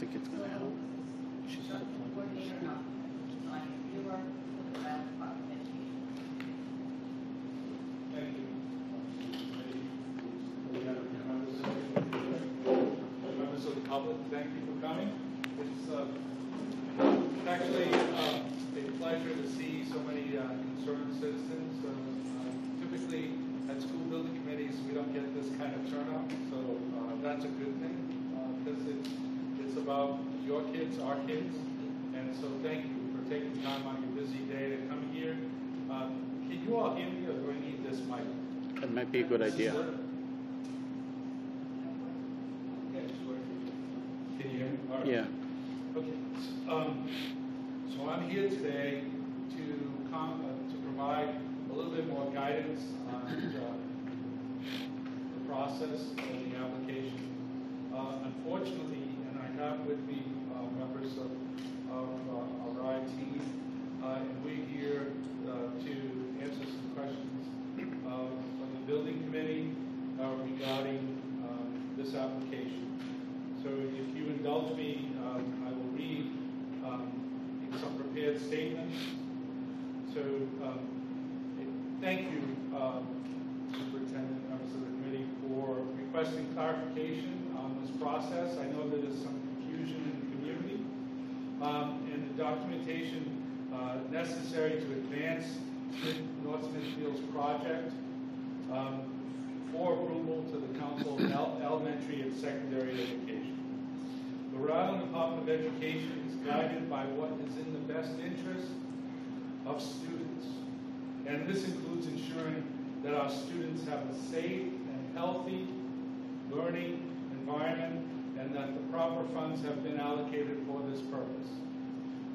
think it's going to help. She's not a plumber. Thank you. Members of the public, thank you for coming. It's actually a pleasure to see so many concerned citizens. Typically, at school building committees, we don't get this kind of turnout, so that's a good thing, because it's about your kids, our kids, and so thank you for taking time on your busy day to come here. Can you all hear me, or do I need this mic? That might be a good idea. Can you hear me? All right. Yeah. Okay. So I'm here today to provide a little bit more guidance on the process of the application. Unfortunately, and I have with me members of our IT, and we're here to answer some questions from the building committee regarding this application. So if you indulge me, I will read some prepared statements. So thank you, Superintendent, members of the committee, for requesting clarification on this process. I know that there's some confusion in the community, and the documentation necessary to advance North Smithfield's project for approval to the Council of Elementary and Secondary Education. The Rhode Island Department of Education is guided by what is in the best interest of students, and this includes ensuring that our students have a safe and healthy learning environment, and that the proper funds have been allocated for this purpose.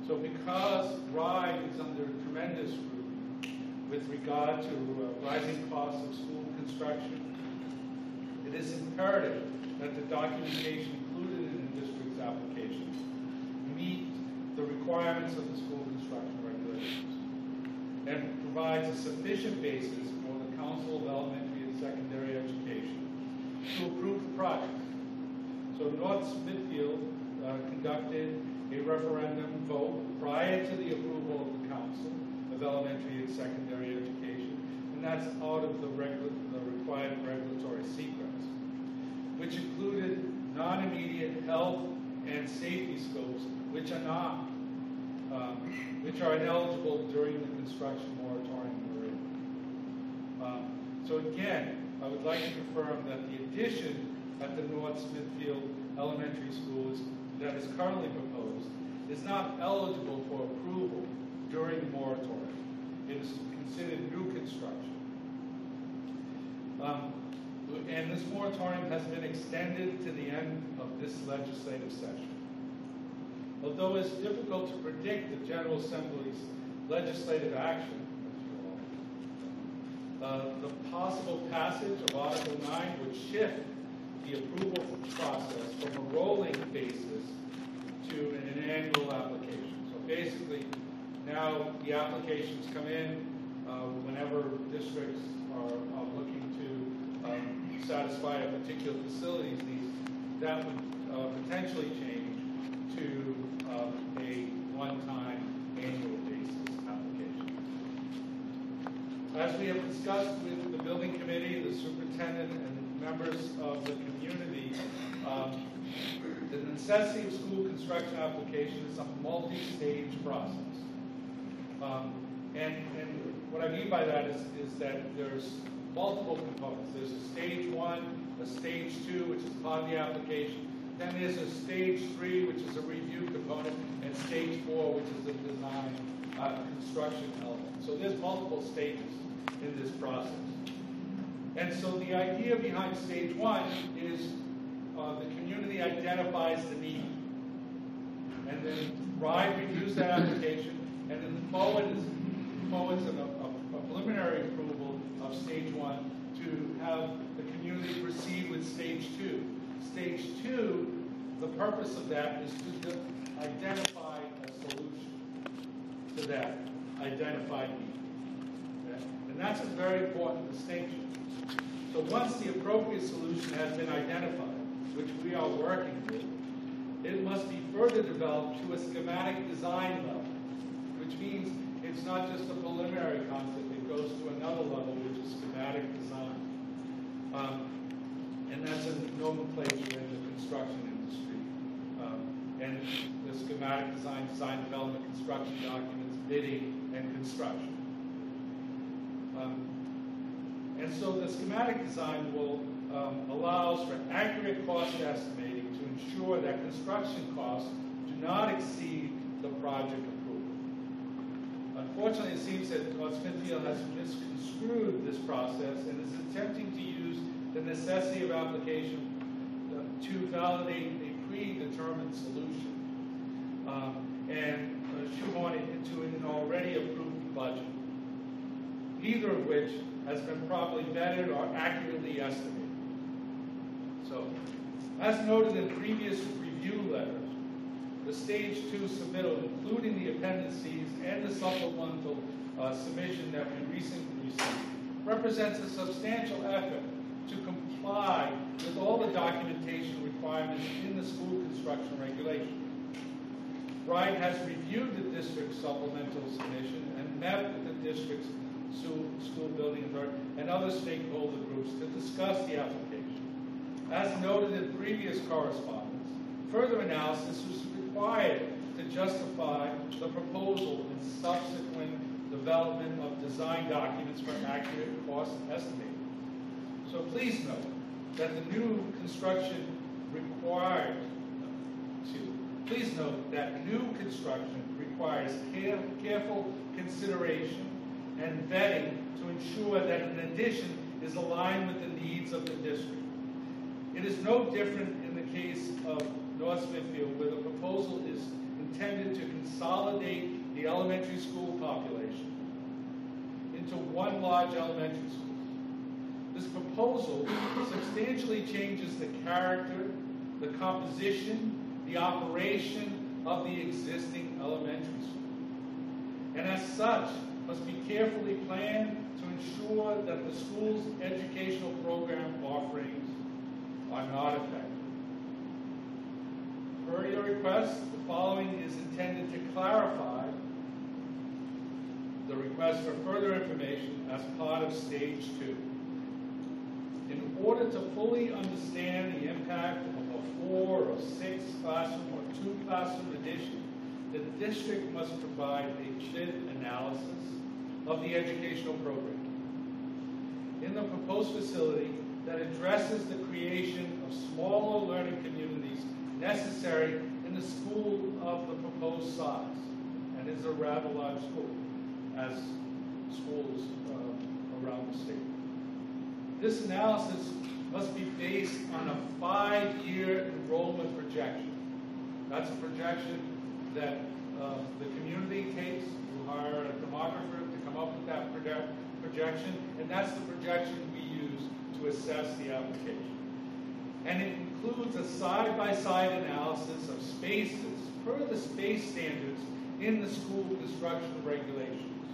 So because RIDE is under tremendous scrutiny with regard to rising costs of school construction, it is imperative that the documentation included in the district's application meet the requirements of the school construction regulations and provides a sufficient basis for the Council of Elementary and Secondary Education to approve the project. So North Smithfield conducted a referendum vote prior to the approval of the Council of Elementary and Secondary Education, and that's out of the required regulatory sequence, which included non-immediate health and safety scopes, which are ineligible during the construction moratorium we're in. So again, I would like to confirm that the addition at the North Smithfield Elementary School that is currently proposed is not eligible for approval during the moratorium. It is considered new construction. And this moratorium has been extended to the end of this legislative session. Although it's difficult to predict the General Assembly's legislative action, the possible passage of Article 9 would shift the approval process from a rolling basis to an annual application. So basically, now the applications come in whenever districts are looking to satisfy a particular facilities needs. That would potentially change to a one-time annual basis application. As we have discussed with the building committee, the superintendent, and members of the community, the necessity of school construction application is a multi-stage process. And what I mean by that is that there's multiple components. There's a stage 1, a stage 2, which is part of the application. Then there's a stage 3, which is a review component, and stage 4, which is a design construction element. So there's multiple stages in this process. And so the idea behind stage 1 is the community identifies the need. And then RIDE reviews that application, and then forwards a preliminary approval of stage 1 to have the community proceed with stage 2. Stage 2, the purpose of that is to identify a solution to that identified need. Okay? And that's a very important distinction. So once the appropriate solution has been identified, which we are working with, it must be further developed to a schematic design level, which means it's not just a preliminary concept, it goes to another level, which is schematic design. And that's a nomenclature in the construction industry. And the schematic design, design development, construction documents, bidding, and construction. And so the schematic design will allows for accurate cost estimating to ensure that construction costs do not exceed the project approval. Unfortunately, it seems that North Smithfield has misconstrued this process and is attempting to use the necessity of application to validate a predetermined solution and shoehorn it into an already approved budget, neither of which has been properly vetted or accurately estimated. So, as noted in previous review letters, the Stage 2 submittal, including the appendices and the supplemental submission that we recently received, represents a substantial effort to comply with all the documentation requirements in the school construction regulation. RIDE has reviewed the district's supplemental submission and met with the district's school building authority and other stakeholder groups to discuss the application. As noted in previous correspondence, further analysis was required to justify the proposal and subsequent development of design documents for accurate cost estimating. So please note that the new construction requires careful consideration and vetting to ensure that an addition is aligned with the needs of the district. It is no different in the case of North Smithfield, where the proposal is intended to consolidate the elementary school population into one large elementary school. This proposal substantially changes the character, the composition, the operation of the existing elementary school. And as such, must be carefully planned to ensure that the school's educational program offerings are not affected. Per your request, the following is intended to clarify the request for further information as part of Stage 2. In order to fully understand the impact of a 4 or 6 classroom or 2 classroom addition, the district must provide a fit analysis of the educational program in the proposed facility that addresses the creation of smaller learning communities necessary in the school of the proposed size, and is a rather large school, as schools around the state. This analysis must be based on a 5-year enrollment projection. That's a projection that the community takes. You hire a demographer to come up with that projection, and that's the projection we use to assess the application. And it includes a side-by-side analysis of spaces per the space standards in the school construction regulations,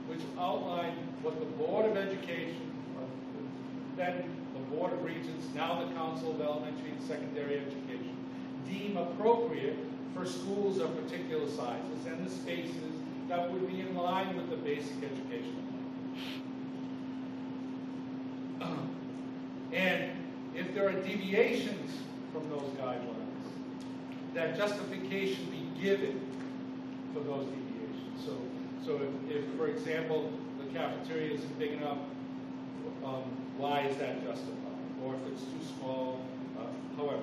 which outline what the Board of Education, then the Board of Regents, now the Council of Elementary and Secondary Education, deem appropriate for schools of particular sizes and the spaces that would be in line with the basic education plan. And if there are deviations from those guidelines, that justification be given for those deviations. So if for example, the cafeteria isn't big enough, why is that justified? Or if it's too small, however.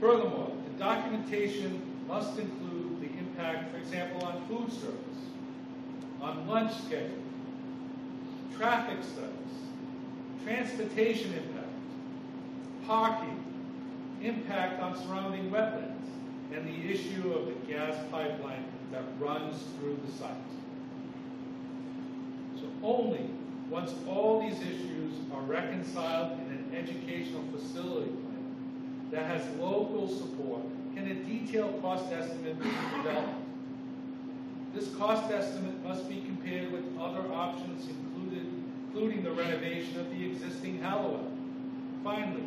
Furthermore, the documentation must include the impact, for example, on food service, on lunch schedule, traffic studies, transportation impact, parking, impact on surrounding wetlands, and the issue of the gas pipeline that runs through the site. So only once all these issues are reconciled in an educational facility plan that has local support can a detailed cost estimate be developed. This cost estimate must be compared with other options including the renovation of the existing Hallowell. Finally,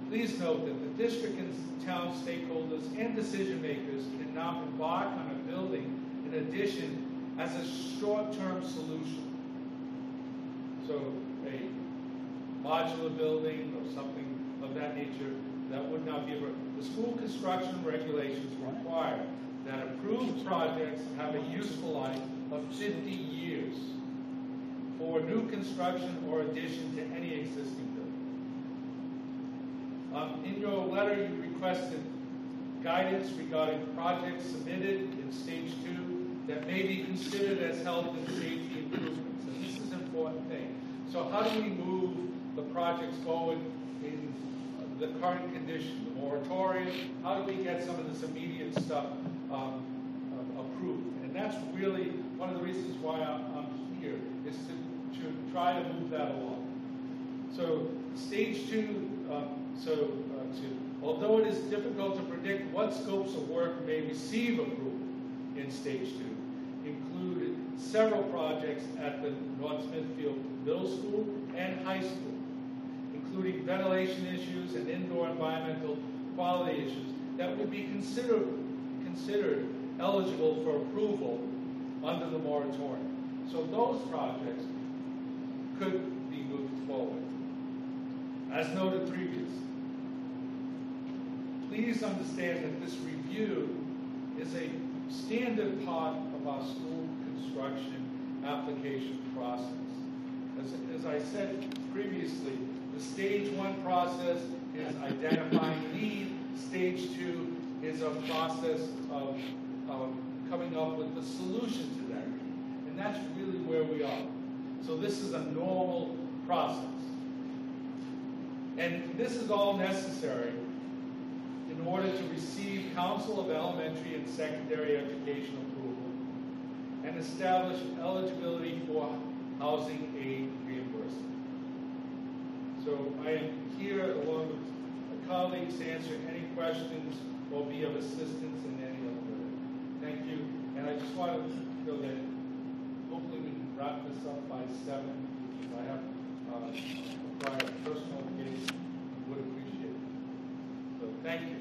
please note that the the district and town stakeholders and decision makers can now embark on a building in addition as a short-term solution. So a modular building or something of that nature that would not be the school construction regulations require that approved projects have a useful life of 50 years for new construction or addition to any existing building. In your letter, you requested guidance regarding projects submitted in stage 2 that may be considered as health and safety improvements. And this is an important thing. So how do we move the projects forward in the current condition, the moratorium? How do we get some of this immediate stuff approved? And that's really one of the reasons why I'm here, is to try to move that along. So stage 2, although it is difficult to predict what scopes of work may receive approval in stage 2, included several projects at the North Smithfield Middle School and High School, including ventilation issues and indoor environmental quality issues that would be considered eligible for approval under the moratorium. So those projects could be moved forward. As noted previously, please understand that this review is a standard part of our school construction application process. As I said previously, the stage 1 process is identifying need. Stage 2 is a process of coming up with the solution to that need. And that's really where we are. So this is a normal process. And this is all necessary in order to receive Council of Elementary and Secondary Education approval and establish eligibility for housing aid reimbursement. So I am here along with colleagues to answer any questions or be of assistance in any other way. Thank you. And I just want to feel that hopefully we can wrap this up by 7. If I have a prior personal engagement, would appreciate it. So thank you.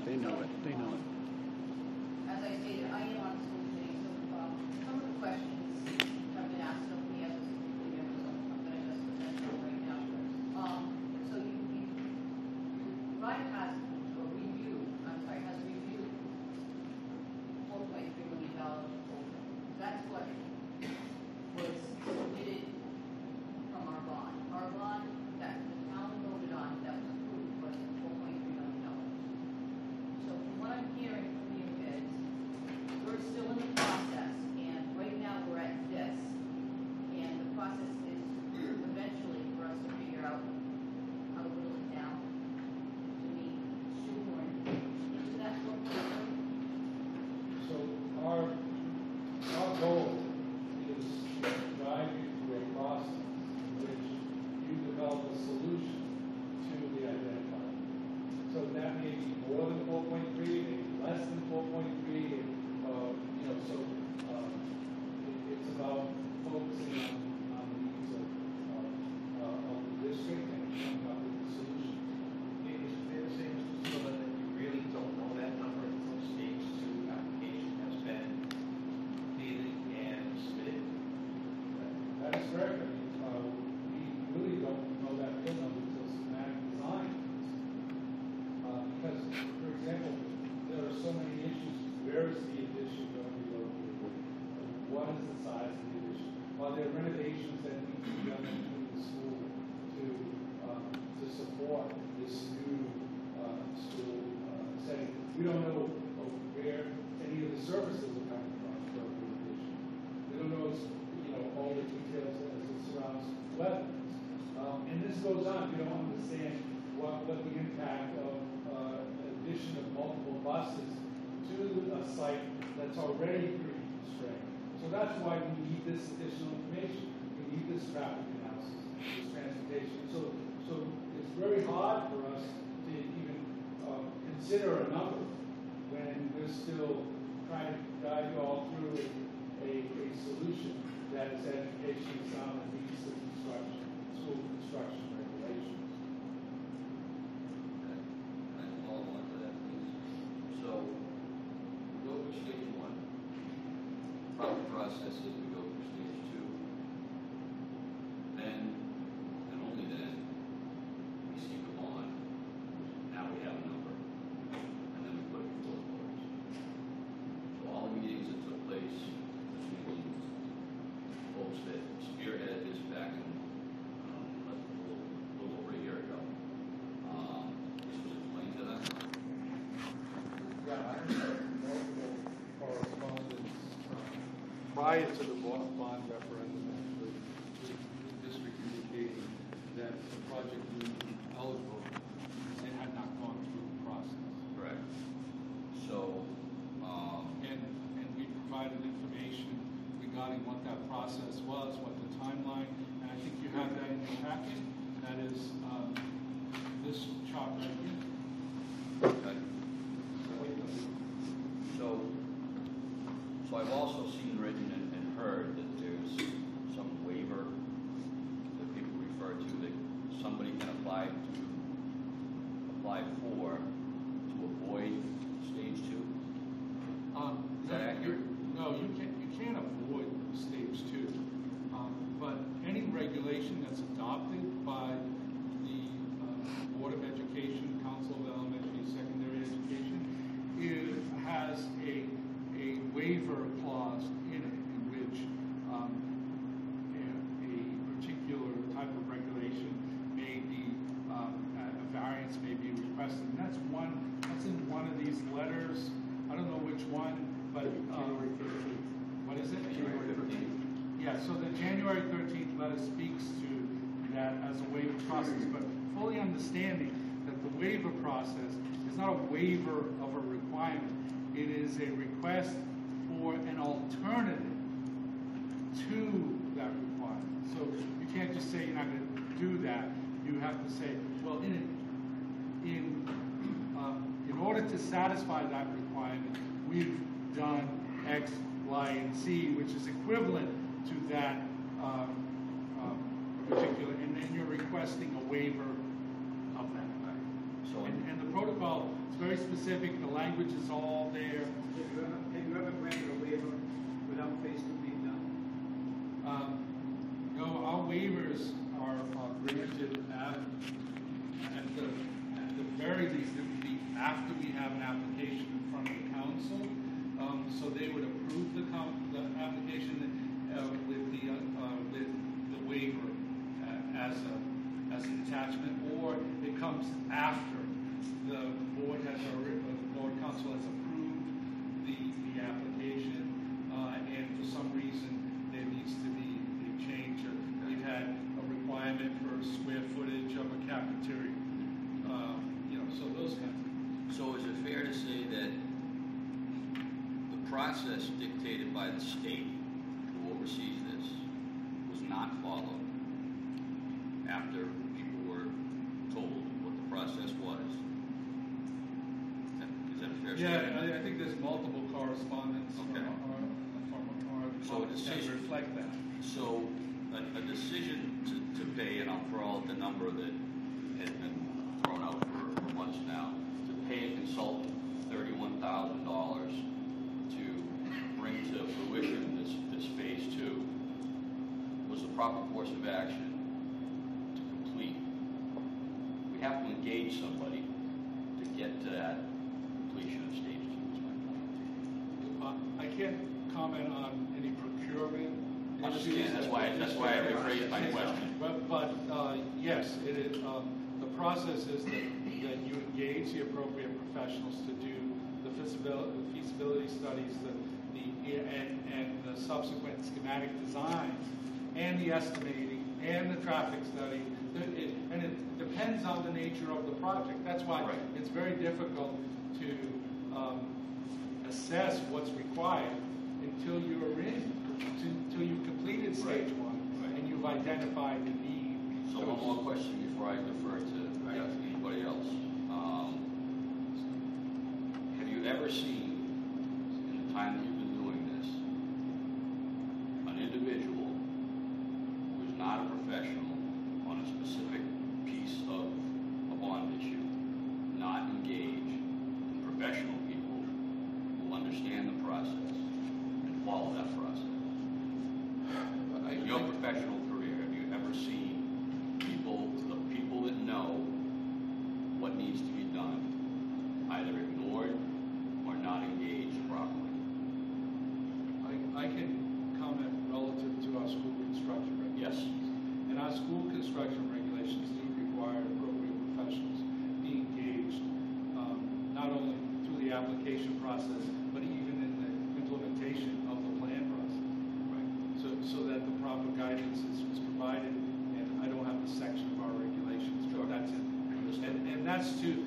They know it. They know it. As I stated, I am on the school committee, so some of the questions have been asked of me as a school committee member, so I'm going to just present them right now. So Ryan has reviewed $4.3 million over. That's what was submitted from our bond. Our bond that the town voted on that was approved was $4.3 million. So from what I'm hearing from you is, we're still in the process, and right now we're at this, and the process is eventually for us to figure out how to whittle it down to meet shoehorn into that $4.3 million. So our goal is to drive you through a process in which you develop a solution to the identified. So that may be more than 4.3, maybe less than 4.3. It's about focusing on the needs of the district and coming up with a solution. Is it fair to say, Mr. Silva, that you really don't know that number until stage 2 application has been completed and submitted? That is correct. We really don't know that real number until schematic design. Because, for example, there are so many issues. Where is the addition going to be located? What is the size of the addition? Are there renovations that need to be done to the school to support this new school setting? We don't know where goes on, you don't understand what the impact of addition of multiple buses to a site that's already pretty constrained. So that's why we need this additional information. We need this traffic analysis, this transportation. So it's very hard for us to even consider a number when we're still trying to guide you all through a solution that is education sound and meets the school construction regulations. I can follow on to that, please. So, go through stage one. Proper process as we go through stage two. Then, and only then, we seek a bond. Now we have a number. And then we put it before the voters. So all the meetings that took place between folks that spearheaded this back in a little over a year ago. This was explained to them. Yeah, I had multiple correspondence prior to the bond referendum, actually, with the district indicating that the project would be eligible and had not gone through the process. Correct. So, And we provided information regarding what that process was, what the timeline, and I think you have that in your packet. That is this chart right here. okay. So I've also seen written and heard that there's some waiver that people refer to that somebody can apply for to avoid stage two. Is that accurate? No, you can't avoid stage two. But any regulation that's adopted by the Board of Education, Council of Elementary and Secondary Education, has a waiver clause in it in which a particular type of regulation may be, a variance may be requested. And that's in one of these letters. I don't know which one, but January 13th. what is it? January 15th. Yeah, so the January 13th letter speaks to that as a waiver process, but fully understanding that the waiver process is not a waiver of a requirement. It is a request for an alternative to that requirement. So you can't just say you're not going to do that. You have to say, well, in order to satisfy that requirement, we've done X, Y, and Z, which is equivalent to that particular, and then you're requesting a waiver of that. So, And the protocol is very specific, the language is all there. Have you ever granted a waiver without phase two being done? No, our waivers are granted at the very least, it would be after we have an application in front of the council. So they would approve the application with the waiver as an attachment, or it comes after the board council has approved the application, and for some reason there needs to be a change. We've had a requirement for square footage of a cafeteria, so those kinds of things. so is it fair to say that the process dictated by the state who oversees this was not followed after people were told what the process was? Is that a fair statement? Yeah, I think there's multiple correspondence from Okay. our So a that decision- reflect that. So a decision to pay, and I'll throw out the number that has been thrown out for months now, to pay a consultant $31,000 to bring to fruition this phase two was the proper course of action to complete. We have to engage somebody to get to that completion of stage two, is my point. I can't comment on any procurement Understand, issues. that's why I rephrased my question. But yes, it is, the process is that you engage the appropriate professionals to do the feasibility studies, and the subsequent schematic designs, and the estimating and the traffic study. And it depends on the nature of the project. That's why Right. it's very difficult to assess what's required until you're until you've completed stage Right. one Right. and you've identified the need. So one more question before I defer to anybody else. Have you ever seen, in the time that you've been doing this, an individual who is not a professional on a specific piece of a bond issue, not engage professional people who understand the process and follow that process? In your professional career, have you ever seen the people that know what needs to be done, either ignored or not engaged properly? I can comment relative to our school construction regulations. Yes. And our school construction regulations do require appropriate professionals be engaged, not only through the application process, but even in the implementation of the plan process. Right. So that the proper guidance is provided, and I don't have the section of our regulations, but that's it. And that's to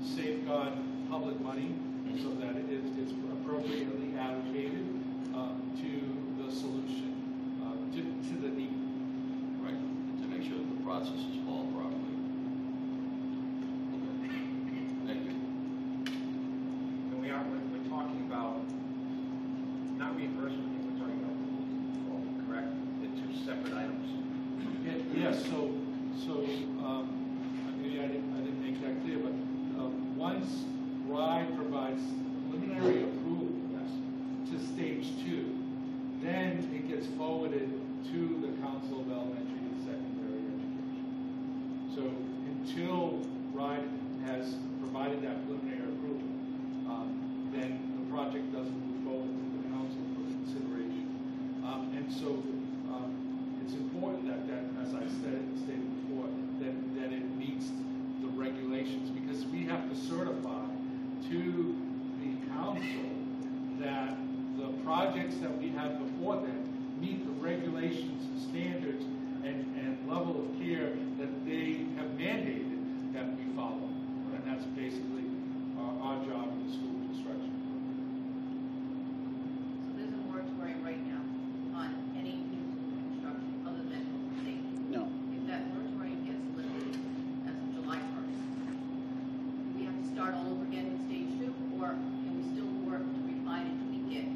safeguard public money, so that it's appropriately allocated to the solution, to the need. Right. To make sure that the processes follow properly. Okay. Thank you. And we're talking about, not reimbursement, we're talking about approval, correct? They're two separate items. Yes, so maybe I didn't make that clear, but once RIDE provides preliminary approval to stage 2, then it gets forwarded to the Council of Elementary and Secondary Education. So until RIDE has provided that preliminary approval, then the project doesn't move forward to the council for consideration. And so it's important that as I stated before, that it meets the regulations, because we have to certify to the council that the projects that we have before them meet the regulations, standards, and level of care that they have mandated that we follow. And that's basically our job in the school construction. So there's a moratorium right now on any new construction other than safety. No. If that moratorium gets lifted as of July 1st, we have to start all over again with stage 2, or can we still work to refine and tweak it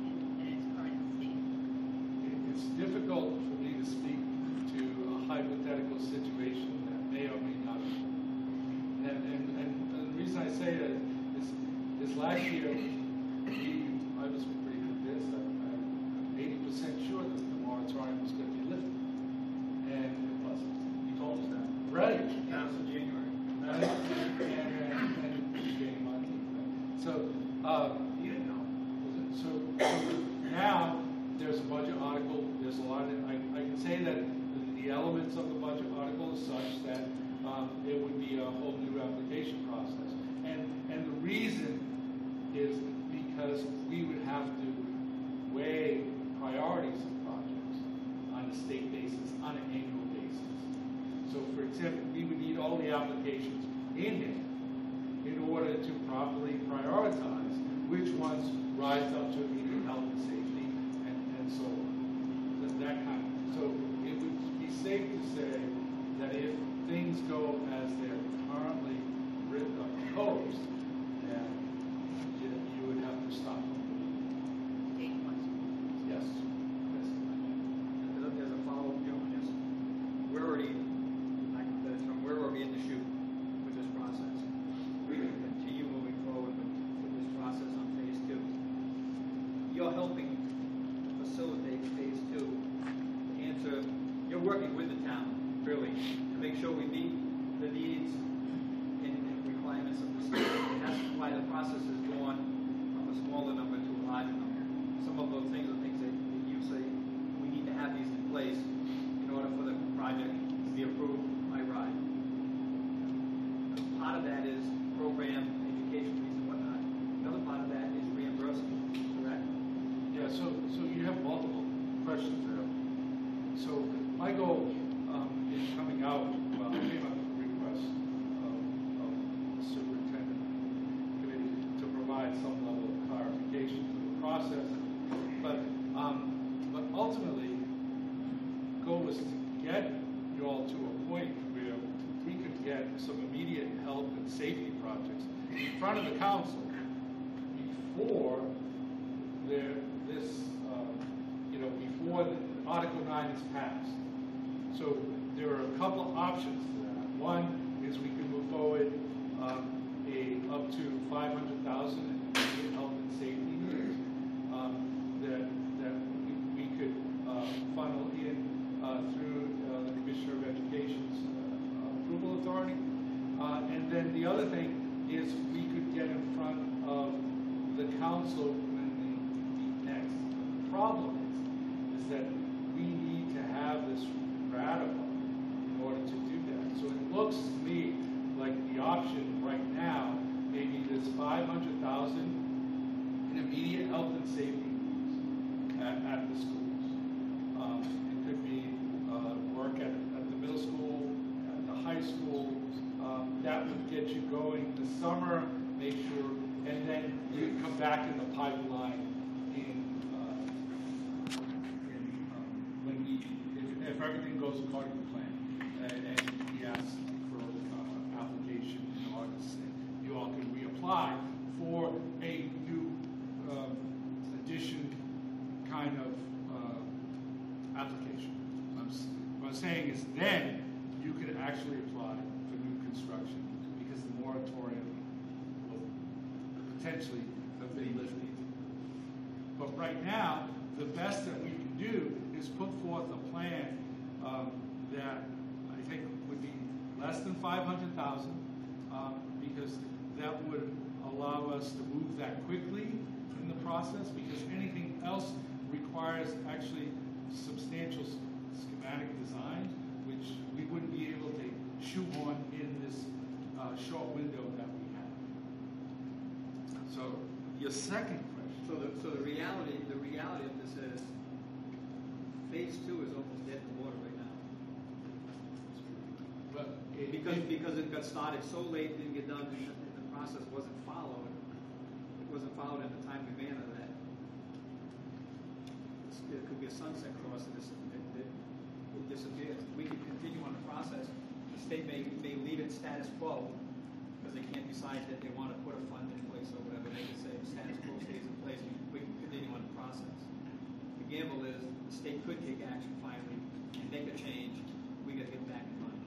in its current state? It's difficult for me to speak to a hypothetical situation that may or may not be. And the reason I say that is last year, I was pretty convinced that I'm 80% sure that the moratorium was going to be lifted. And it wasn't. You told us that. Right. That was in January. And it became money. So, You didn't know. so now there's a budget article. There's a lot of, I can say that the elements of the budget article is such that it would be a whole new application process. And the reason is because we would have to weigh priorities of projects on a state basis, on an annual basis. So, for example, we would need all the applications in here in order to properly prioritize which ones rise up to immediate health and safety and so on. That kind of. So it would be safe to say that if things go as they're currently proposed, then you would have to stop them. Stage 1. Yes. There's a follow-up, Joe, on this. We're already, we're already in the chute with this process. We can continue moving forward with this process on phase 2. You're helping facilitate phase 2 to answer, you're working with the town, really, to make sure we meet the needs and requirements of the state. And that's why the process is going from a smaller number to a larger number. Some of those things are things that you say, we need to have these in place in order for the project to be approved by RIDE. Part of that is program, education fees and whatnot. Another part of that is reimbursement, correct? Yeah, so you have multiple questions there. So my goal in coming out, well, I came up with a request of the superintendent committee to provide some level of clarification to the process. But ultimately, the goal was to get you all to a point where we could get some immediate health and safety projects in front of the council before before the Article 9 is passed. So there are a couple of options to that. One is we can move forward up to $500,000 in immediate health and safety needs that we could funnel in through the Commissioner of Education's approval authority. And then the other thing is we could get in front of the council when the next. The problem is that we need to have this ratified in order to do that. So it looks to me like the option right now maybe this $500,000 in immediate health and safety at the schools. It could be work at the middle school, at the high school. That would get you going this summer, make sure, and then you come back in the pipeline if everything goes according to plan, and we ask for application in August, you all can reapply for a new addition kind of application. What I'm saying is then you could actually apply for new construction because the moratorium will potentially have been lifted. But right now, the best that we can do is put forth a plan that I think would be less than $500,000 because that would allow us to move that quickly in the process, because anything else requires actually substantial schematic design, which we wouldn't be able to shoehorn in this short window that we have. So your second question. So the reality of this is phase 2 is almost dead in the water right now. But Because it got started so late, didn't get done, and the process wasn't followed. It wasn't followed in a timely manner that it could be a sunset clause and it disappears. We could continue on the process. The state may leave it status quo because they can't decide that they want to put a fund in place or whatever. They can say the status quo stays in place. We can continue on the process. The gamble is the state could take action finally and make a change. We got to get back in line.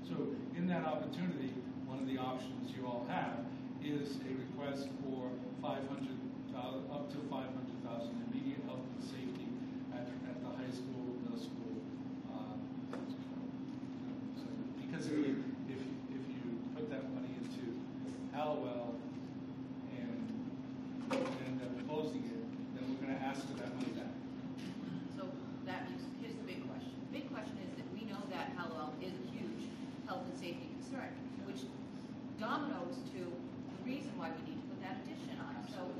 So in that opportunity, one of the options you all have is a request for up to $500,000 immediate health and safety at the high school, middle school. So because if you put that money into Hallowell and end up closing it, then we're going to ask for that money back. So that means, here's the big question. The big question is that we know that Hallowell is a huge health and safety concern, which dominoes to the reason why we need to put that addition on. So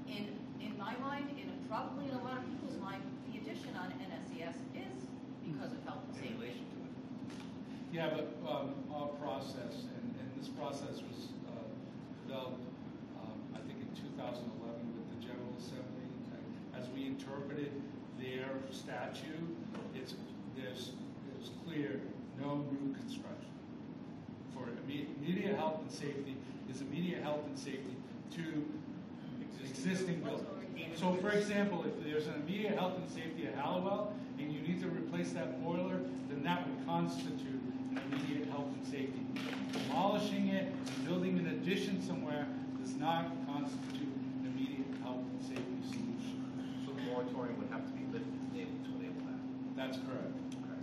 in my mind, and probably in a lot of people's mind, the addition on NSES is because of health and In safety. relation to it. Yeah, but our process, and this process was developed, I think in 2011 with the General Assembly. As we interpreted their statute, there's clear no new construction. For immediate health and safety is immediate health and safety to existing buildings. So, for example, if there's an immediate health and safety at Hallowell and you need to replace that boiler, then that would constitute an immediate health and safety. Demolishing it and building an addition somewhere does not constitute an immediate health and safety solution. So the moratorium would have to be lifted to enable that. That's correct. Okay.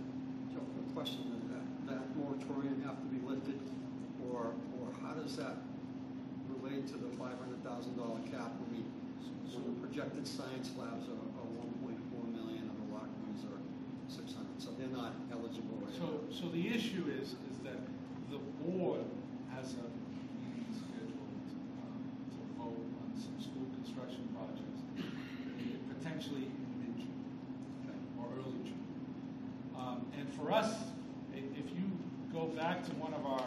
So the question is that moratorium have to be lifted, or how does that relate to the $500,000 cap when the projected science labs are 1.4 million and the locker rooms are 600, so they're not eligible right now. So the issue is that the board has a meeting scheduled to vote on some school construction projects, potentially in mid-June or early June. for us, if you go back to one of our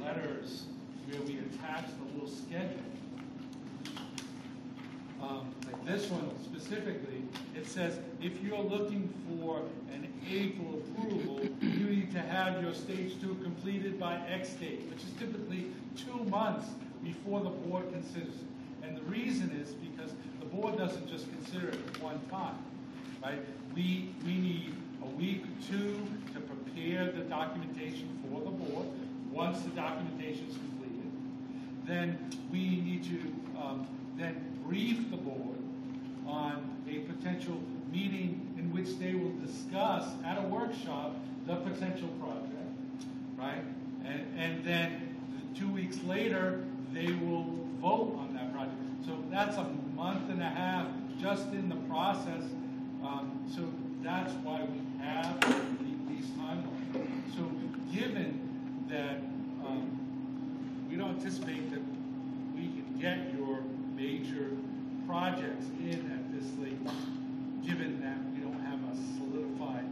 letters where we attach the little schedule, like this one specifically, it says if you're looking for an April approval, you need to have your stage 2 completed by X date, which is typically 2 months before the board considers it. And the reason is because the board doesn't just consider it at one time, right? We need a week or 2 to prepare the documentation for the board. Once the documentation is completed, then we need to then brief the board on a potential meeting in which they will discuss at a workshop the potential project, right? And then 2 weeks later, they will vote on that project. So that's a month and a half just in the process. So that's why we have these timelines. So given that we don't anticipate that we can get your major projects in at this late, given that we don't have a solidified,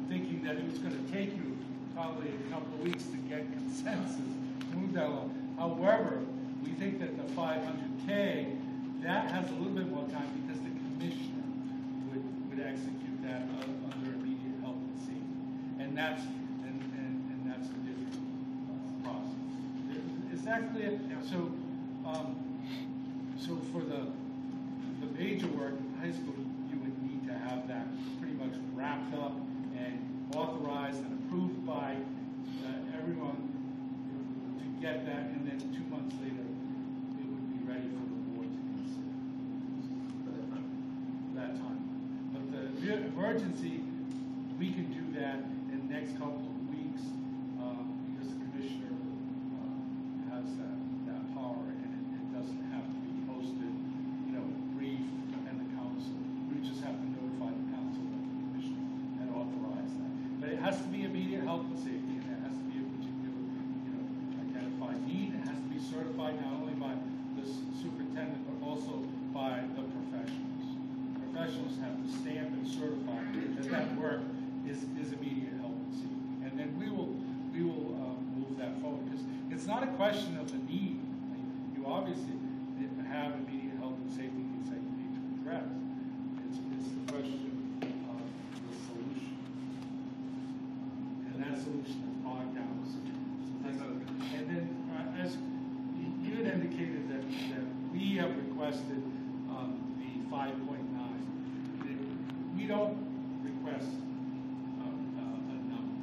thinking that it was going to take you probably a couple of weeks to get consensus to move that along. However, we think that the 500K, that has a little bit more time because the commissioner would execute that under immediate health and safety, and that's a different process. Is that clear? So, so for the major work in high school, you would need to have that pretty much wrapped up and authorized and approved by everyone to get that, and then 2 months later, it would be ready for the board to consider that time. But the emergency, we can do that in the next couple of weeks because the commissioner has that power, and it doesn't have to be posted, briefed, and the council. We just have to notify the council that the commissioner had authorized that. But it has to be immediate health and safety, and it has to be a particular, identified need. It has to be certified not only by the superintendent, but also by the professionals. Professionals have to stamp and certify that work is immediate health and safety. And then we will move that forward, because it's not a question of the need. You obviously have immediate health and safety needs that you need to address. It's the question of the solution. And that solution is bogged down. And then, as you had indicated that we have requested the 5.9. We don't request a number.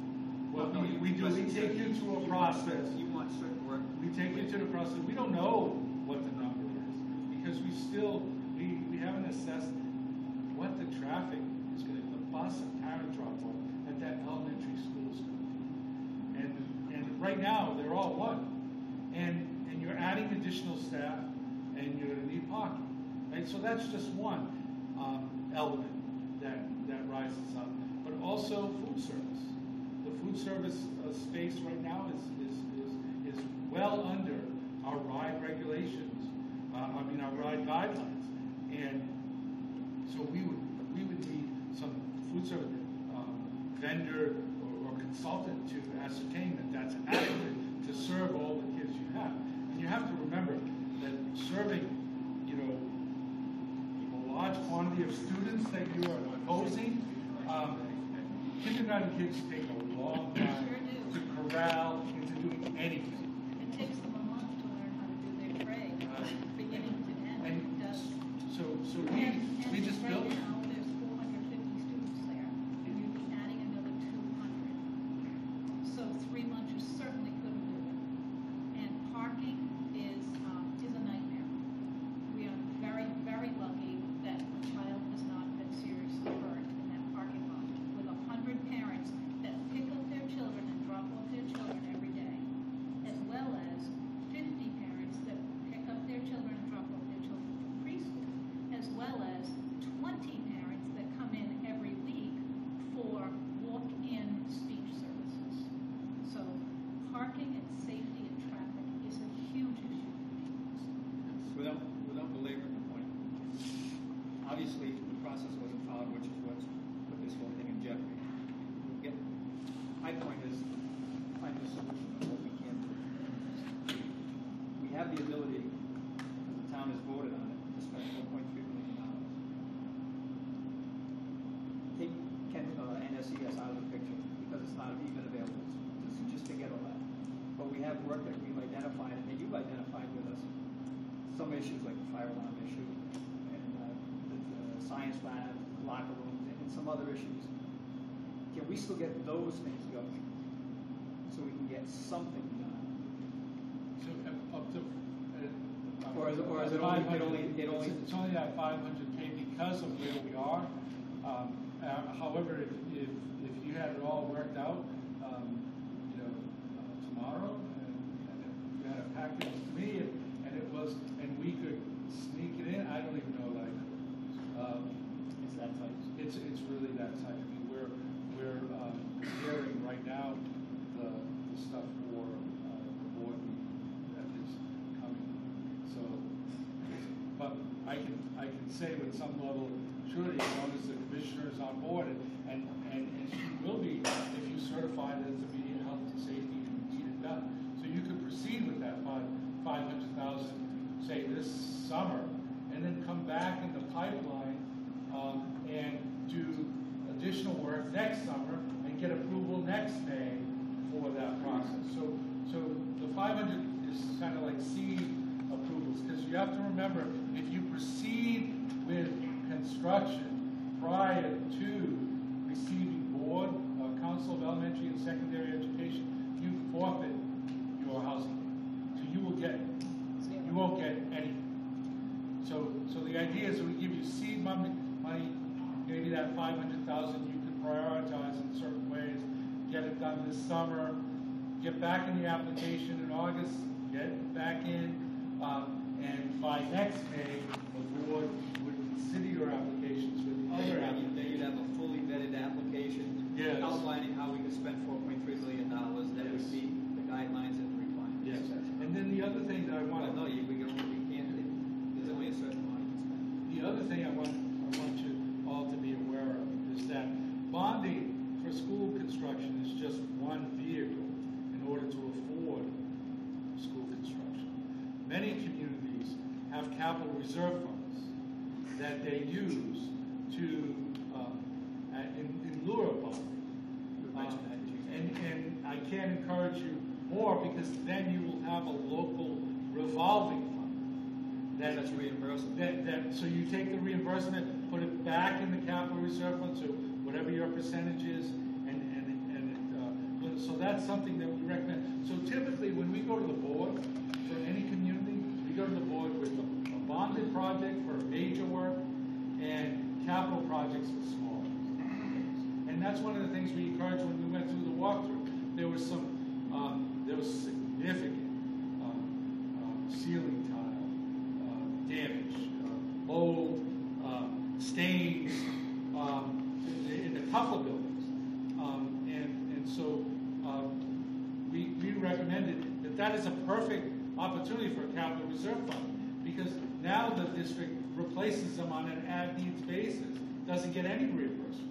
What we do, we take you through a process. You want certain work. We take you to the process. We don't know what the number is because we haven't assessed what the traffic is going to be. The bus and parent drop off at that elementary school is going to be. And right now they're all one. And you're adding additional staff and you're going to need parking. Right? So that's just one element that rises up. But also food service. The food service space right now is well under our ride regulations. Our ride guidelines, and so we would need some food service vendor or consultant to ascertain that that's adequate to serve all the kids you have. And you have to remember that serving, a large quantity of students that you are proposing, kindergarten kids take a long time to corral into doing anything. It takes them a month to learn how to do their trade, beginning to end. And It does. so we just built. Right now, there's 450 students there, and you'd be adding another 200. So 3 months, you certainly couldn't do it. And parking is a nightmare. We are very, very lucky that a child has not been seriously hurt in that parking lot, with 100 parents that pick up their children and drop off their children every day. At not even available, just to get a letter. But we have work that we've identified, and that you've identified with us, some issues like the fire alarm issue, and the science lab, locker rooms, and some other issues. Can we still get those things going, so we can get something done? So up to. Or is it only, It's only that 500K because of where we are. However, if you had it all worked out, tomorrow, and if you had a package to me, and we could sneak it in, I don't even know that I could. it's that tight. It's really that tight. I mean, we're preparing right now the stuff for the board meeting that is coming. So, but I can say with some level of surety, as long as the commissioner is on board, and she will be if you certify that it's immediate health and safety and need it done. So you could proceed with that 500,000, say this summer, and then come back in the pipeline and do additional work next summer and get approval next May for that process. So the 500 is kind of like seed approvals, because you have to remember, if you proceed with construction prior to receiving board, Council of Elementary and Secondary Education, you forfeit your housing. So you won't get anything. So the idea is we give you seed money, maybe that 500,000 you can prioritize in certain ways, get it done this summer, get back in the application in August, get it back in, and by next May, the board would consider your applications with other Then applications. you'd have a fully vetted application Yes. outlining how we could spend $4.3 million that would Yes. meet the guidelines and the requirements. Yes, and then the other thing that I want Well, to no, we can't, there's only a certain amount you can spend. The other thing I want you all to be aware of is that bonding for school construction is just one vehicle in order to afford school construction. Many communities have capital reserve funds that they use to in lieu of bonding. And I can't encourage you more, because then you will have a local revolving fund. That's reimbursable. So you take the reimbursement, put it back in the capital reserve fund, so whatever your percentage is, so that's something that we recommend. So typically, when we go to the board for any community, we go to the board with a bonded project for major work and capital projects for small. And that's one of the things we encouraged when we went through the walkthrough. There was significant ceiling tile damage, mold, stains in a couple of buildings. And so we recommended that is a perfect opportunity for a capital reserve fund, because now the district replaces them on an as-needs basis, doesn't get any reimbursement.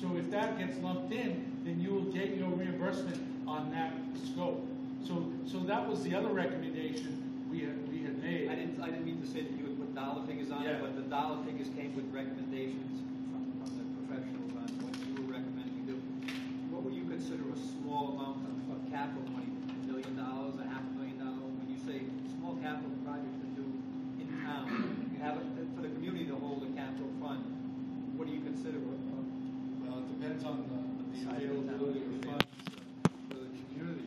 So if that gets lumped in, then you will get your reimbursement on that scope. So that was the other recommendation we had made. I didn't mean to say that you would put dollar figures on it, Yeah. but the dollar figures came with recommendations from the professionals on what you were recommending to do. What would you consider a small amount of capital money? $1 million, $500,000? When you say small capital project to do in town, you have it for the community to hold a capital fund. What do you consider? Well, it depends on the availability of funds for the community.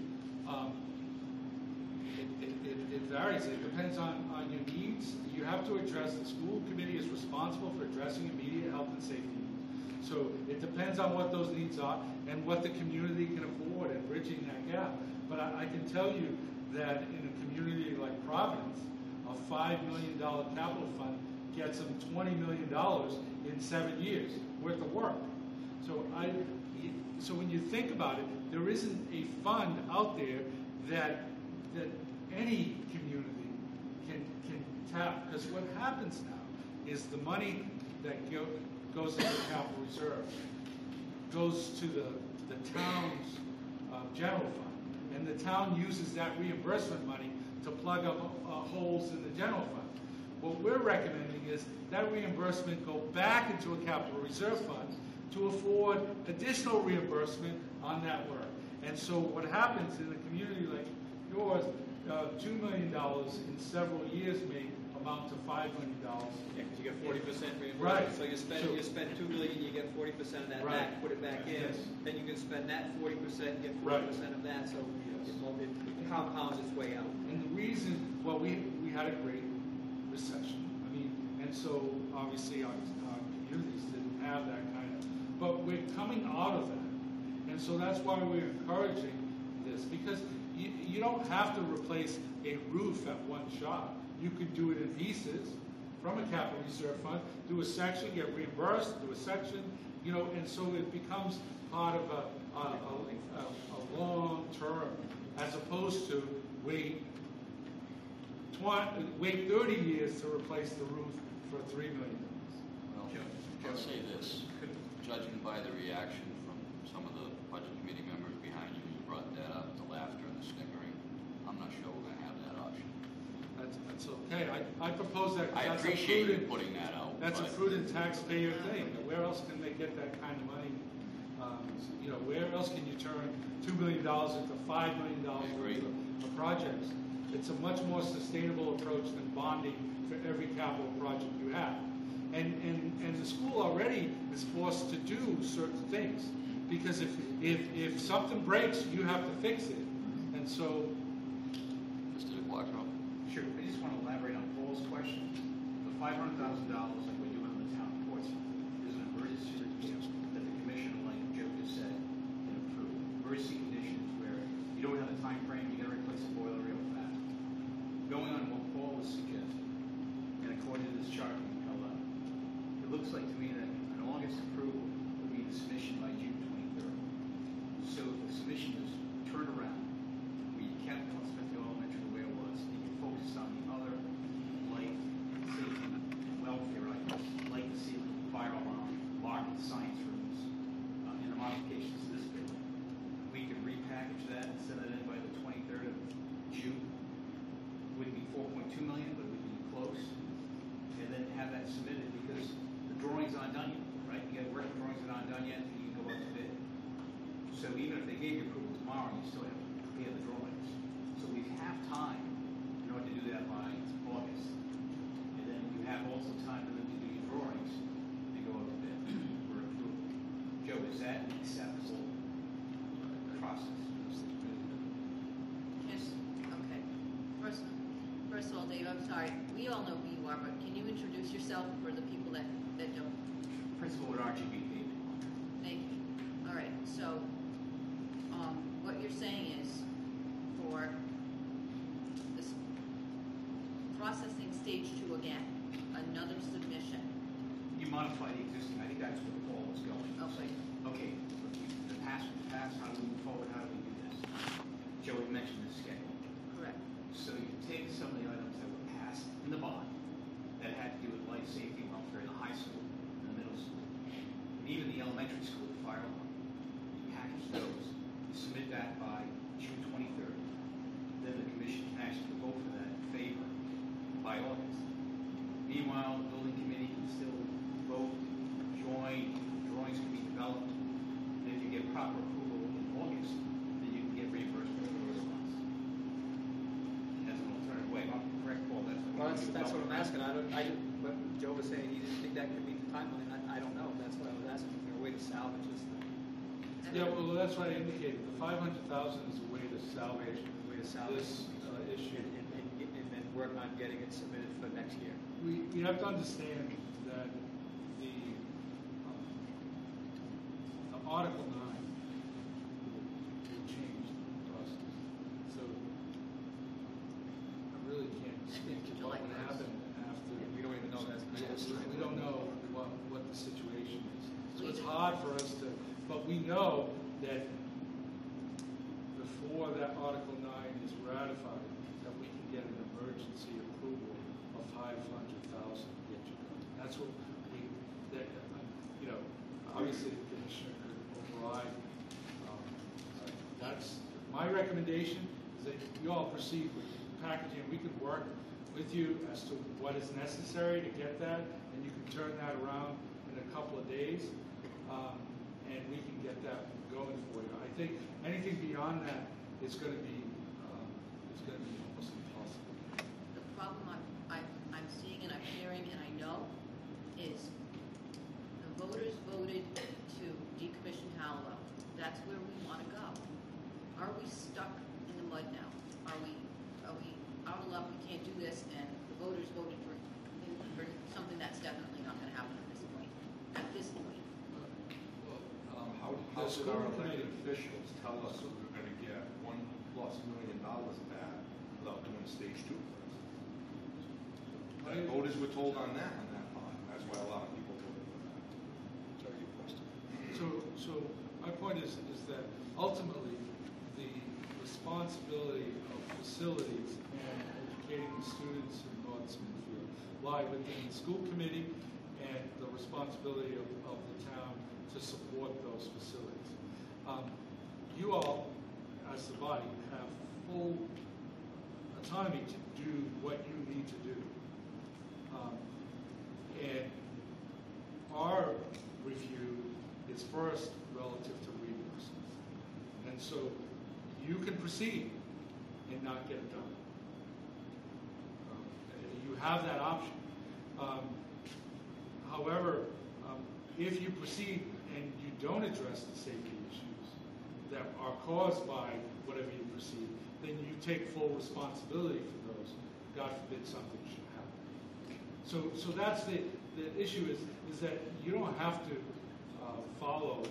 It varies. It depends on your needs. You have to address, the school committee is responsible for addressing immediate health and safety needs. So it depends on what those needs are and what the community can afford and bridging that gap. But I can tell you that in a community like Providence, a $5 million capital fund gets them $20 million in 7 years worth of work. So when you think about it, there isn't a fund out there that any community can tap, because what happens now is the money that goes into capital reserve goes to the town's general fund, and the town uses that reimbursement money to plug up holes in the general fund. What we're recommending is that reimbursement go back into a capital reserve fund to afford additional reimbursement on that work. And so what happens in a community like yours, $2 million in several years may amount to $5 million. Yeah, 'cause you get 40% reimbursement. Right. So you spend $2 million, you get 40% of that Right. back, put it back in. Yes. Then you can spend that 40%, get Right. 40% of that, so Yes. it compounds its way out. And the reason, well, we had a great recession. I mean, and so obviously our communities didn't have that kind of, but we're coming out of that. And so that's why we're encouraging this, because you don't have to replace a roof at one shot. You could do it in pieces from a capital reserve fund, do a section, get reimbursed, do a section, and so it becomes part of a long term, as opposed to wait 30 years to replace the roof for $3 million. Well, I'll say this, judging by the reaction from some of the budget committee members behind you, who brought that up, the laughter and the snickering, I'm not sure we're gonna have that option. That's okay. I propose that. I That's a appreciate you prudent- putting that out. That's a but- prudent taxpayer thing. Where else can they get that kind of money? Where else can you turn $2 million into $5 million agree. worth of projects? It's a much more sustainable approach than bonding for every capital project you have. And the school already is forced to do certain things, because if something breaks, you have to fix it. And so, Mr. DeQuattro? Sure, I just want to elaborate on Paul's question. The $500,000 like we're doing on the town reports is an emergency that the commission, like Joe just said, can approve. Emergency conditions where you don't have a time frame, you got to replace the boiler real fast. Going on what Paul was suggesting, and according to this chart we held up, it looks like to me that an August approval would be the submission by June 23rd. So if the submission is turned around, we kept Smithfield Elementary the way it was, and you focused on the other life, safety, and welfare items, like the ceiling, fire alarm, locking science rooms, and the modifications to this building. We could repackage that and send it in by the 23rd of June. Wouldn't be 4.2 million, but we'd be close. And then have that submitted, because the drawings aren't done yet, right? You got working drawings that aren't done yet, and you can go up to bid. So even if they gave you approval tomorrow, you still have to prepare the drawings. So we have time in order to do that by August. And then you have also time for them to do your drawings and go up to bid for approval. Joe, is that an acceptable process? Yes, okay. First of all, Dave, I'm sorry, we all know who you are, but can you introduce yourself for the people that don't? Principal at RGB. Thank you. All right, so, what you're saying is, for this processing stage 2 again, another submission. You modify the existing, I think that's where Paul was going. Okay. Okay, the past, how do we move forward, how do we do this? Joey mentioned the schedule. Correct. So you take some of the items that were passed in the bond that had to do with life safety and welfare in the high school, in the middle school, and even the elementary school, the fire alarm. You package those, you submit that by June 23rd. Then the commission can actually vote for that in favor by August. Meanwhile, the building committee can still vote, join, drawings can be developed. And if you get proper approval in August, then you can get reimbursement for those funds. As an alternative way, am I correct, Paul? Well, that's what I'm asking. What Joe was saying, he didn't think that could meet the timeline. I don't know. That's what I was asking. Is there a way to salvage this thing? yeah, well, that's what I indicated. The $500,000 is a way to salvage A way to salvage this issue. and then work on getting it submitted for next year. We have to understand that the Article 9 will change the process. So I really can't speak to what would happen after. We don't even know that. Yes, we don't know what the situation is. So it's hard for us to, but we know that before that Article 9 is ratified, that we can get an emergency approval of $500,000 to get you going. That's what we, that, obviously the commissioner could override. That's my recommendation, is that you all proceed with packaging. We could work with you as to what is necessary to get that, and you can turn that around in a couple of days. think anything beyond that is going to be almost impossible. The problem I'm seeing and I'm hearing and I know is the voters voted to decommission Hallowell. That's where we want to go. Are we stuck in the mud now? Are we out of luck, we can't do this, and the voters voted for something that's definitely not going to happen at this point? At this point. How The did school our committee- elected officials tell us we were gonna get $1+ million back without doing stage 2 first? The voters were told on that part. That's why a lot of people voted for that. Sorry, your question. So my point is that ultimately, the responsibility of facilities and educating the students in North Smithfield lie within the school committee and the responsibility of the town to support those facilities. You all, as the body, have full autonomy to do what you need to do. And our review is first relative to reimbursement. And so you can proceed and not get it done. You have that option. However, if you proceed and you don't address the safety issues that are caused by whatever you proceed, then you take full responsibility for those. God forbid something should happen. So that's the issue is that you don't have to follow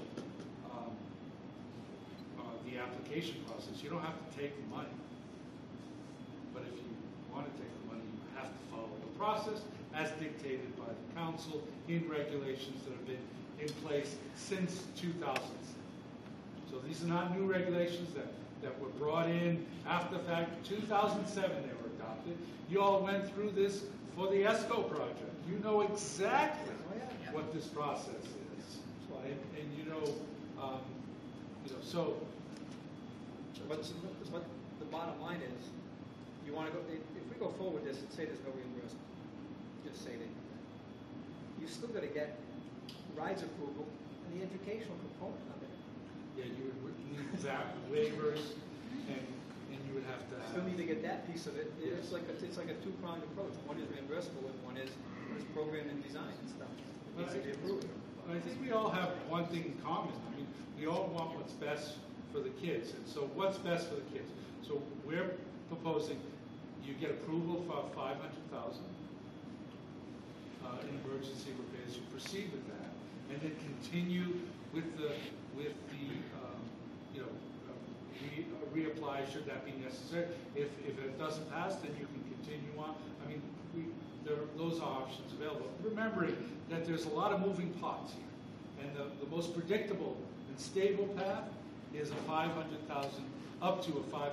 the application process. You don't have to take the money. But if you want to take the money, you have to follow the process as dictated by the council in regulations that have been in place since 2007. So these are not new regulations that were brought in after the fact. 2007 they were adopted. You all went through this for the ESCO project. You know exactly what this process is. And you know, so. But the bottom line is, you want to go, if we go forward with this and say there's no reimbursement, just say that, you still got to get rides approval and the educational component of it. Yeah, you would need that waivers, and you would have to Still need to have. get that piece of it. It's like a two-pronged approach. One is reimbursable and one is program and design and stuff. It needs to be approved. I think we all have one thing in common. I mean, we all want what's best for the kids. And so what's best for the kids? So we're proposing you get approval for $500,000 in emergency repairs. You proceed with that, and then continue with the reapply should that be necessary. If it doesn't pass, then you can continue on. I mean, there are those options available. Remembering that there's a lot of moving parts here, and the most predictable and stable path is a up to a $500,000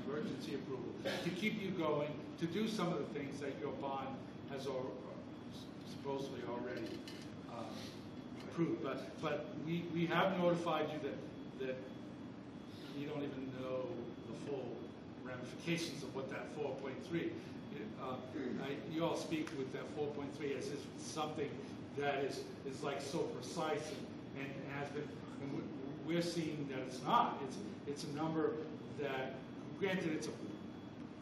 emergency approval to keep you going, to do some of the things that your bond has supposedly already approved. But we have notified you that you don't even know the full ramifications of what that 4.3. You all speak with that 4.3 as if it's something that is like so precise and has been. And we're seeing that it's not. It's a number that, granted, it's a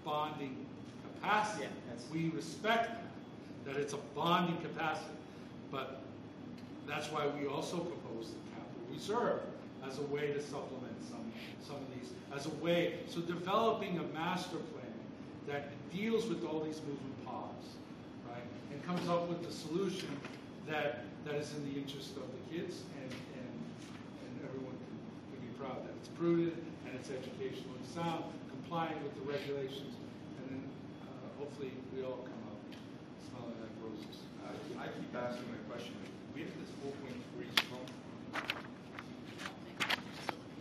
bonding capacity. Yeah, we respect that it's a bonding capacity, but that's why we also propose the capital reserve as a way to supplement some of these, as a way. So developing a master plan that deals with all these moving parts, right, and comes up with the solution that is in the interest of the kids and everyone can be proud that it's prudent and it's educationally sound, complying with the regulations, and then hopefully we all come out smelling like roses. I keep asking the question, where did this 4.3 come from? I don't think I can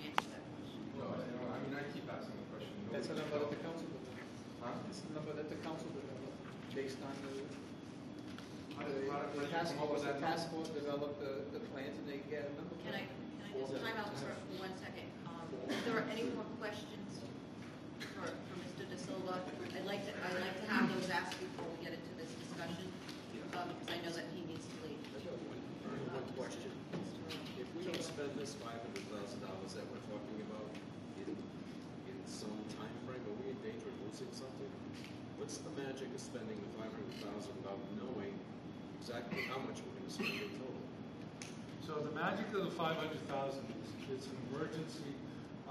answer that question. No, I mean, I keep asking the question. That's a Nobody number that can the council developed. Huh? It's the number that the council developed based on How did the you task come up force. with The that task force developed the plans and they get a number. Can I just time out for 1 second? If there are any more questions for Mr. De Silva, I'd like to have those asked before we get into this discussion, because I know that he needs to leave. One question. If we don't spend this $500,000 that we're talking what's the magic of spending the $500,000 without knowing exactly how much we're gonna spend in total? So the magic of the 500,000 is it's an emergency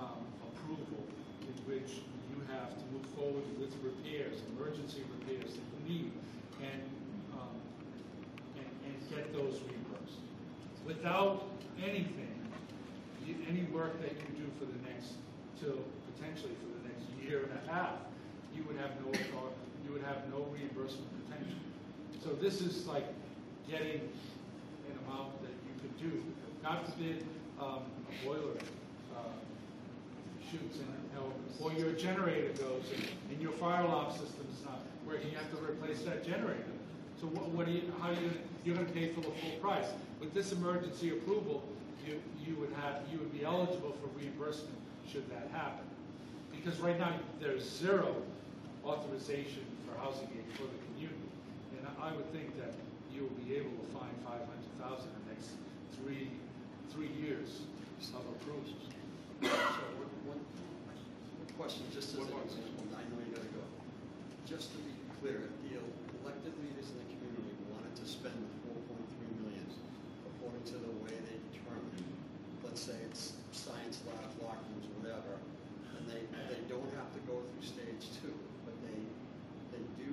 approval in which you have to move forward with repairs, emergency repairs that you need, and get those reimbursed. Without anything, any work that you do for the next, till potentially for the next year and a half, you would have no reimbursement potential. So this is like getting an amount that you could do. God forbid a boiler shoots and, or your generator goes and your fire alarm system's not working, you have to replace that generator. So you're going to pay for the full price. With this emergency approval, you would be eligible for reimbursement should that happen. Because right now there's zero authorization for housing aid for the community, and I would think that you will be able to find $500,000 in the next three years of approvals. So one question, just as an example, I know you gotta go. Just to be clear, if the elected leaders in the community wanted to spend the $4.3 million according to the way they determine, let's say it's science lab, locker rooms, whatever, and they don't have to go through stage 2, but they do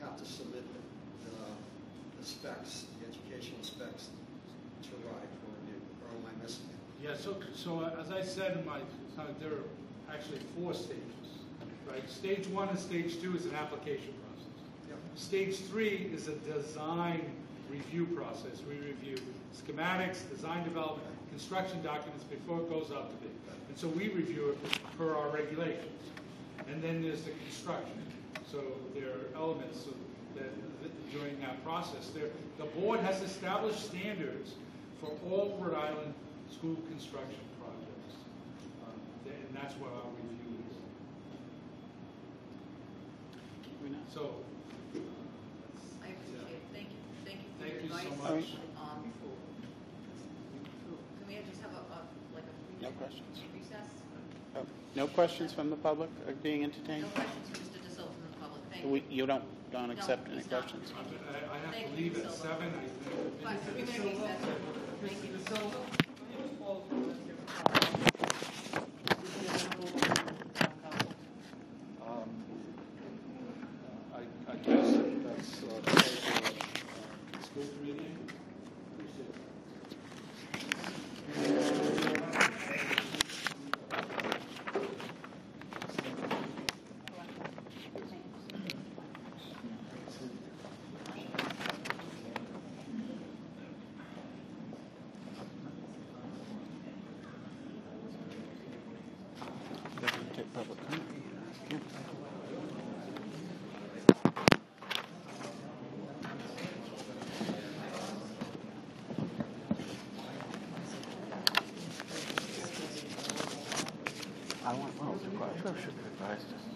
have to submit the specs, the educational specs to RIDE for review, or am I missing it? Yeah, so as I said in my, there are actually 4 stages, right? Stage 1 and stage 2 is an application process. Yep. Stage 3 is a design review process. We review schematics, design development, construction documents before it goes out to bid. And so we review it per our regulations. And then there's the construction. So there are elements that during that process. The board has established standards for all Rhode Island school construction projects. And that's what our review is. So, I appreciate it. Thank you. Thank you for Thank your you so advice. much. Can we just have a No questions. recess? Oh, no questions from the public are being entertained? No questions for Mr. De Silva from the public. Thank you. You don't accept any he's not. questions? I have Thank to you, leave at Mr. 7. Fine, so we're going to recess. Thank you. I guess that's school committee. Appreciate it. Take public comment. I want, well, the should have advised us.